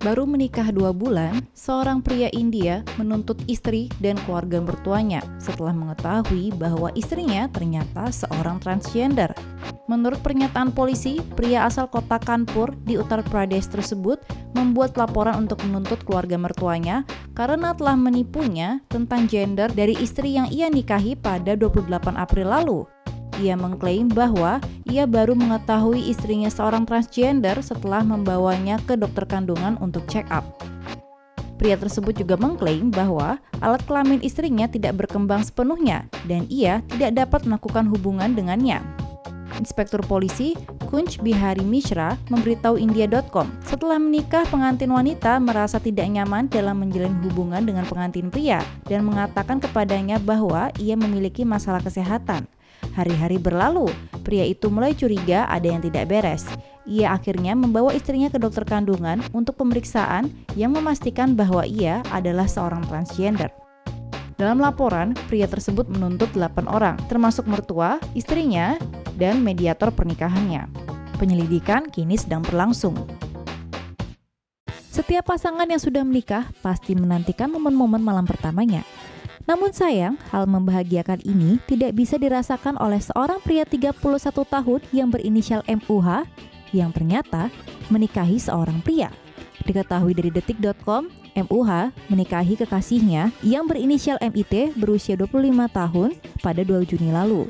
Baru menikah 2 bulan, seorang pria India menuntut istri dan keluarga mertuanya setelah mengetahui bahwa istrinya ternyata seorang transgender. Menurut pernyataan polisi, pria asal kota Kanpur di Uttar Pradesh tersebut membuat laporan untuk menuntut keluarga mertuanya karena telah menipunya tentang gender dari istri yang ia nikahi pada 28 April lalu. Ia mengklaim bahwa ia baru mengetahui istrinya seorang transgender setelah membawanya ke dokter kandungan untuk check up. Pria tersebut juga mengklaim bahwa alat kelamin istrinya tidak berkembang sepenuhnya dan ia tidak dapat melakukan hubungan dengannya. Inspektur polisi Kunj Bihari Mishra memberitahu India.com, setelah menikah pengantin wanita merasa tidak nyaman dalam menjalin hubungan dengan pengantin pria dan mengatakan kepadanya bahwa ia memiliki masalah kesehatan. Hari-hari berlalu, pria itu mulai curiga ada yang tidak beres. Ia akhirnya membawa istrinya ke dokter kandungan untuk pemeriksaan yang memastikan bahwa ia adalah seorang transgender. Dalam laporan, pria tersebut menuntut 8 orang, termasuk mertua, istrinya, dan mediator pernikahannya. Penyelidikan kini sedang berlangsung. Setiap pasangan yang sudah menikah pasti menantikan momen-momen malam pertamanya. Namun sayang, hal membahagiakan ini tidak bisa dirasakan oleh seorang pria 31 tahun yang berinisial MUH yang ternyata menikahi seorang pria. Diketahui dari detik.com, MUH menikahi kekasihnya yang berinisial MIT berusia 25 tahun pada 2 Juni lalu.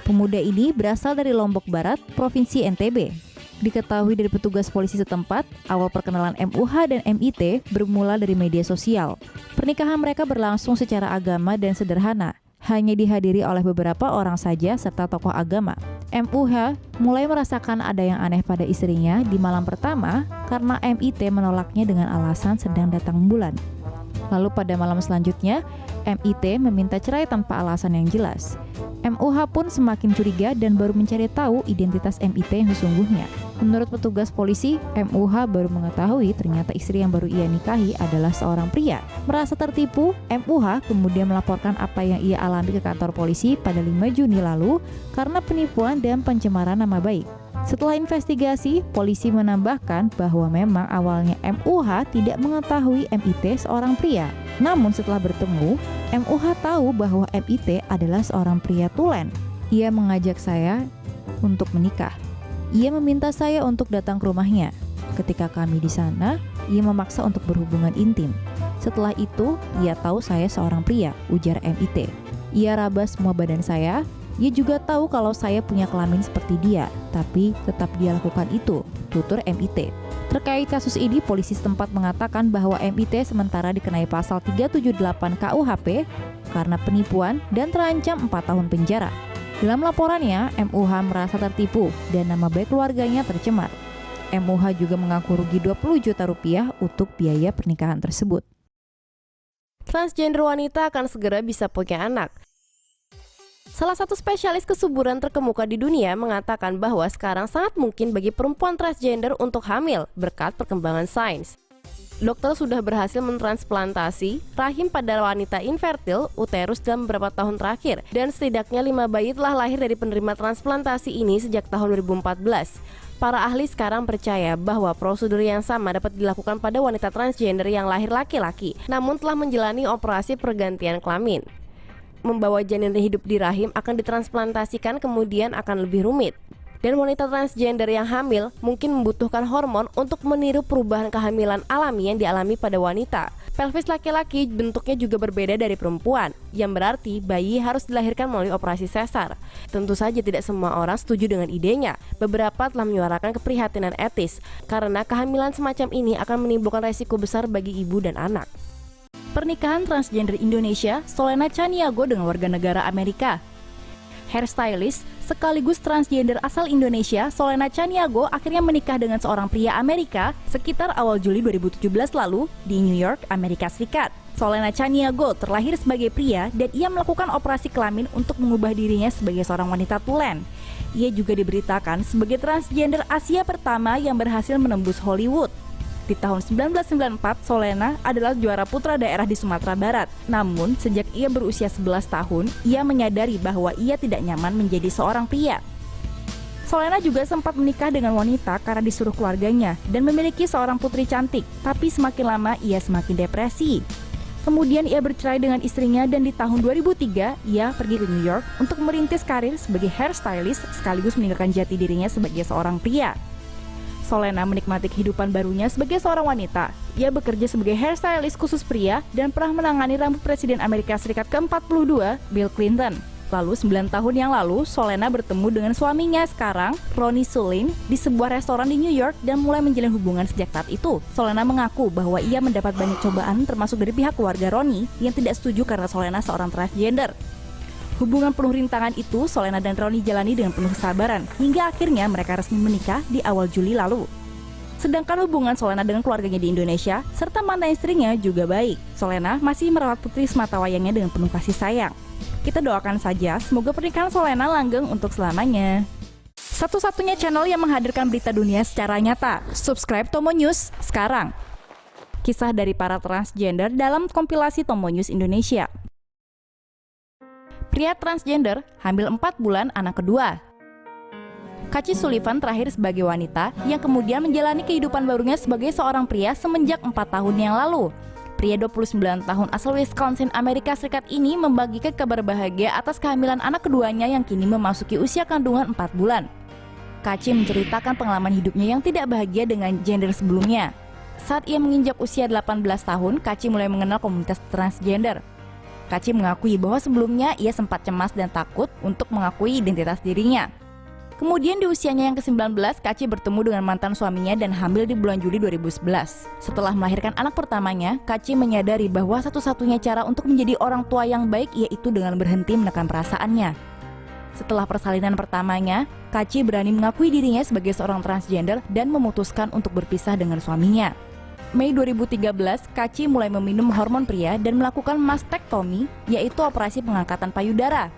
Pemuda ini berasal dari Lombok Barat, Provinsi NTB. Diketahui dari petugas polisi setempat, awal perkenalan MUH dan MIT bermula dari media sosial. Pernikahan mereka berlangsung secara agama dan sederhana, hanya dihadiri oleh beberapa orang saja serta tokoh agama. MUH mulai merasakan ada yang aneh pada istrinya di malam pertama karena MIT menolaknya dengan alasan sedang datang bulan. Lalu pada malam selanjutnya, MIT meminta cerai tanpa alasan yang jelas. MUH pun semakin curiga dan baru mencari tahu identitas MIT yang sesungguhnya. Menurut petugas polisi, MUH baru mengetahui ternyata istri yang baru ia nikahi adalah seorang pria. Merasa tertipu, MUH kemudian melaporkan apa yang ia alami ke kantor polisi pada 5 Juni lalu karena penipuan dan pencemaran nama baik. Setelah investigasi, polisi menambahkan bahwa memang awalnya MUH tidak mengetahui MIT seorang pria. Namun setelah bertemu, MUH tahu bahwa MIT adalah seorang pria tulen. Ia mengajak saya untuk menikah. Ia meminta saya untuk datang ke rumahnya. Ketika kami di sana, ia memaksa untuk berhubungan intim. Setelah itu, ia tahu saya seorang pria, ujar MIT. Ia raba semua badan saya. Ia juga tahu kalau saya punya kelamin seperti dia, tapi tetap dia lakukan itu, tutur MIT. Terkait kasus ini, polisi setempat mengatakan bahwa MIT sementara dikenai pasal 378 KUHP karena penipuan dan terancam 4 tahun penjara. Dalam laporannya, MUH merasa tertipu dan nama baik keluarganya tercemar. MUH juga mengaku rugi 20 juta rupiah untuk biaya pernikahan tersebut. Transgender wanita akan segera bisa punya anak. Salah satu spesialis kesuburan terkemuka di dunia mengatakan bahwa sekarang sangat mungkin bagi perempuan transgender untuk hamil berkat perkembangan sains. Dokter sudah berhasil mentransplantasi rahim pada wanita infertil uterus dalam beberapa tahun terakhir, dan setidaknya 5 bayi telah lahir dari penerima transplantasi ini sejak tahun 2014. Para ahli sekarang percaya bahwa prosedur yang sama dapat dilakukan pada wanita transgender yang lahir laki-laki, namun telah menjalani operasi pergantian kelamin. Membawa janin hidup di rahim akan ditransplantasikan kemudian akan lebih rumit. Dan wanita transgender yang hamil mungkin membutuhkan hormon untuk meniru perubahan kehamilan alami yang dialami pada wanita. Pelvis laki-laki bentuknya juga berbeda dari perempuan, yang berarti bayi harus dilahirkan melalui operasi sesar. Tentu saja tidak semua orang setuju dengan idenya. Beberapa telah menyuarakan keprihatinan etis, karena kehamilan semacam ini akan menimbulkan resiko besar bagi ibu dan anak. Pernikahan transgender Indonesia Solena Chaniago dengan warga negara Amerika. Hairstylist sekaligus transgender asal Indonesia Solena Chaniago akhirnya menikah dengan seorang pria Amerika sekitar awal Juli 2017 lalu di New York, Amerika Serikat. Solena Chaniago terlahir sebagai pria dan ia melakukan operasi kelamin untuk mengubah dirinya sebagai seorang wanita tulen. Ia juga diberitakan sebagai transgender Asia pertama yang berhasil menembus Hollywood. Di tahun 1994, Solena adalah juara putra daerah di Sumatera Barat. Namun, sejak ia berusia 11 tahun, ia menyadari bahwa ia tidak nyaman menjadi seorang pria. Solena juga sempat menikah dengan wanita karena disuruh keluarganya dan memiliki seorang putri cantik, tapi semakin lama ia semakin depresi. Kemudian ia bercerai dengan istrinya dan di tahun 2003 ia pergi ke New York untuk merintis karir sebagai hairstylist sekaligus meninggalkan jati dirinya sebagai seorang pria. Solena menikmati kehidupan barunya sebagai seorang wanita. Ia bekerja sebagai hairstylist khusus pria dan pernah menangani rambut Presiden Amerika Serikat ke-42, Bill Clinton. Lalu 9 tahun yang lalu, Solena bertemu dengan suaminya sekarang, Ronnie Sulin, di sebuah restoran di New York dan mulai menjalin hubungan sejak saat itu. Solena mengaku bahwa ia mendapat banyak cobaan termasuk dari pihak keluarga Ronnie yang tidak setuju karena Solena seorang transgender. Hubungan penuh rintangan itu Solena dan Ronnie jalani dengan penuh kesabaran, hingga akhirnya mereka resmi menikah di awal Juli lalu. Sedangkan hubungan Solena dengan keluarganya di Indonesia, serta mantan istrinya juga baik. Solena masih merawat putri sematawayangnya dengan penuh kasih sayang. Kita doakan saja semoga pernikahan Solena langgeng untuk selamanya. Satu-satunya channel yang menghadirkan berita dunia secara nyata. Subscribe Tomo News sekarang. Kisah dari para transgender dalam kompilasi Tomo News Indonesia. Pria transgender hamil 4 bulan anak kedua. Kaci Sullivan terakhir sebagai wanita yang kemudian menjalani kehidupan barunya sebagai seorang pria semenjak 4 tahun yang lalu. Pria 29 tahun asal Wisconsin, Amerika Serikat ini membagikan kabar bahagia atas kehamilan anak keduanya yang kini memasuki usia kandungan 4 bulan. Kaci menceritakan pengalaman hidupnya yang tidak bahagia dengan gender sebelumnya. Saat ia menginjak usia 18 tahun, Kaci mulai mengenal komunitas transgender. Kaci mengakui bahwa sebelumnya ia sempat cemas dan takut untuk mengakui identitas dirinya. Kemudian di usianya yang ke-19, Kaci bertemu dengan mantan suaminya dan hamil di bulan Juli 2011. Setelah melahirkan anak pertamanya, Kaci menyadari bahwa satu-satunya cara untuk menjadi orang tua yang baik yaitu dengan berhenti menekan perasaannya. Setelah persalinan pertamanya, Kaci berani mengakui dirinya sebagai seorang transgender dan memutuskan untuk berpisah dengan suaminya. Mei 2013, Kaci mulai meminum hormon pria dan melakukan mastektomi, yaitu operasi pengangkatan payudara.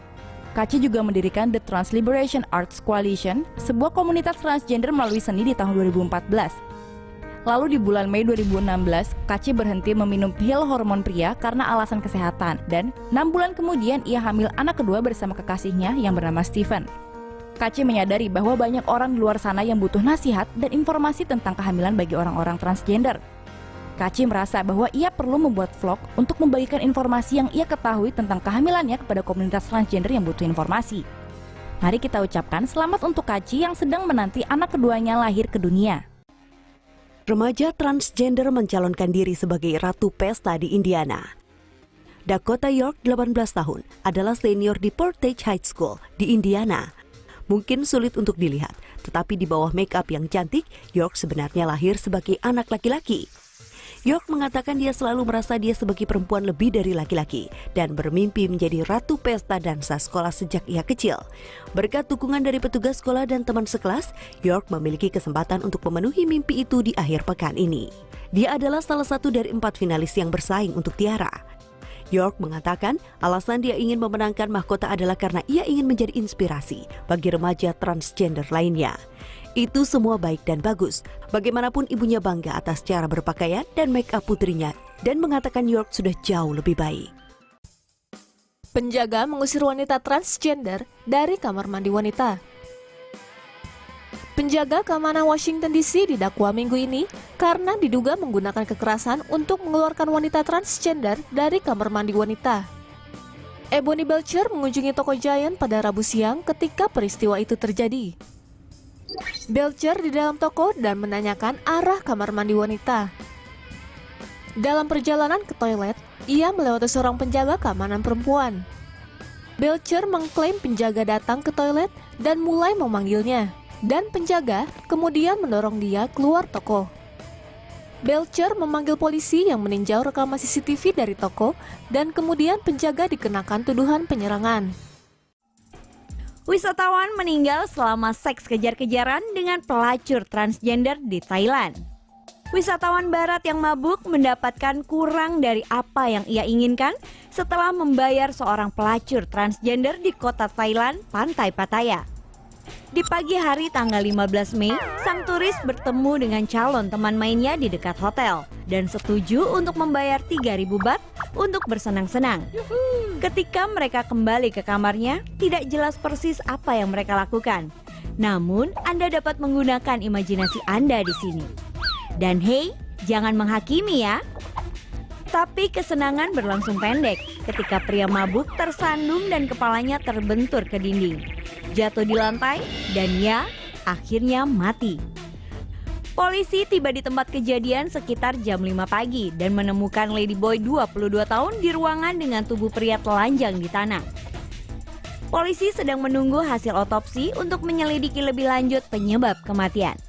Kaci juga mendirikan The Trans Liberation Arts Coalition, sebuah komunitas transgender melalui seni di tahun 2014. Lalu di bulan Mei 2016, Kaci berhenti meminum pil hormon pria karena alasan kesehatan dan 6 bulan kemudian ia hamil anak kedua bersama kekasihnya yang bernama Stephen. Kaci menyadari bahwa banyak orang di luar sana yang butuh nasihat dan informasi tentang kehamilan bagi orang-orang transgender. Kaci merasa bahwa ia perlu membuat vlog untuk membagikan informasi yang ia ketahui tentang kehamilannya kepada komunitas transgender yang butuh informasi. Mari kita ucapkan selamat untuk Kaci yang sedang menanti anak keduanya lahir ke dunia. Remaja transgender mencalonkan diri sebagai ratu pesta di Indiana. Dakota York, 18 tahun, adalah senior di Portage High School di Indiana. Mungkin sulit untuk dilihat, tetapi di bawah make up yang cantik, York sebenarnya lahir sebagai anak laki-laki. York mengatakan dia selalu merasa dia sebagai perempuan lebih dari laki-laki dan bermimpi menjadi ratu pesta dansa sekolah sejak ia kecil. Berkat dukungan dari petugas sekolah dan teman sekelas, York memiliki kesempatan untuk memenuhi mimpi itu di akhir pekan ini. Dia adalah salah satu dari 4 finalis yang bersaing untuk tiara. York mengatakan alasan dia ingin memenangkan mahkota adalah karena ia ingin menjadi inspirasi bagi remaja transgender lainnya. Itu semua baik dan bagus. Bagaimanapun ibunya bangga atas cara berpakaian dan make up putrinya dan mengatakan York sudah jauh lebih baik. Penjaga mengusir wanita transgender dari kamar mandi wanita. Penjaga keamanan Washington DC didakwa minggu ini karena diduga menggunakan kekerasan untuk mengeluarkan wanita transgender dari kamar mandi wanita. Ebony Belcher mengunjungi toko Giant pada Rabu siang ketika peristiwa itu terjadi. Belcher di dalam toko dan menanyakan arah kamar mandi wanita. Dalam perjalanan ke toilet, ia melewati seorang penjaga keamanan perempuan. Belcher mengklaim penjaga datang ke toilet dan mulai memanggilnya, dan penjaga kemudian mendorong dia keluar toko. Belcher memanggil polisi yang meninjau rekaman CCTV dari toko, dan kemudian penjaga dikenakan tuduhan penyerangan. Wisatawan meninggal selama seks kejar-kejaran dengan pelacur transgender di Thailand. Wisatawan barat yang mabuk mendapatkan kurang dari apa yang ia inginkan setelah membayar seorang pelacur transgender di kota Thailand, Pantai Pattaya. Di pagi hari tanggal 15 Mei, sang turis bertemu dengan calon teman mainnya di dekat hotel dan setuju untuk membayar 3.000 baht untuk bersenang-senang. Ketika mereka kembali ke kamarnya, tidak jelas persis apa yang mereka lakukan. Namun, Anda dapat menggunakan imajinasi Anda di sini. Dan hey, jangan menghakimi ya. Tapi kesenangan berlangsung pendek ketika pria mabuk tersandung dan kepalanya terbentur ke dinding. Jatuh di lantai dan ya, akhirnya mati. Polisi tiba di tempat kejadian sekitar jam 5 pagi dan menemukan Ladyboy 22 tahun di ruangan dengan tubuh pria telanjang di tanah. Polisi sedang menunggu hasil otopsi untuk menyelidiki lebih lanjut penyebab kematian.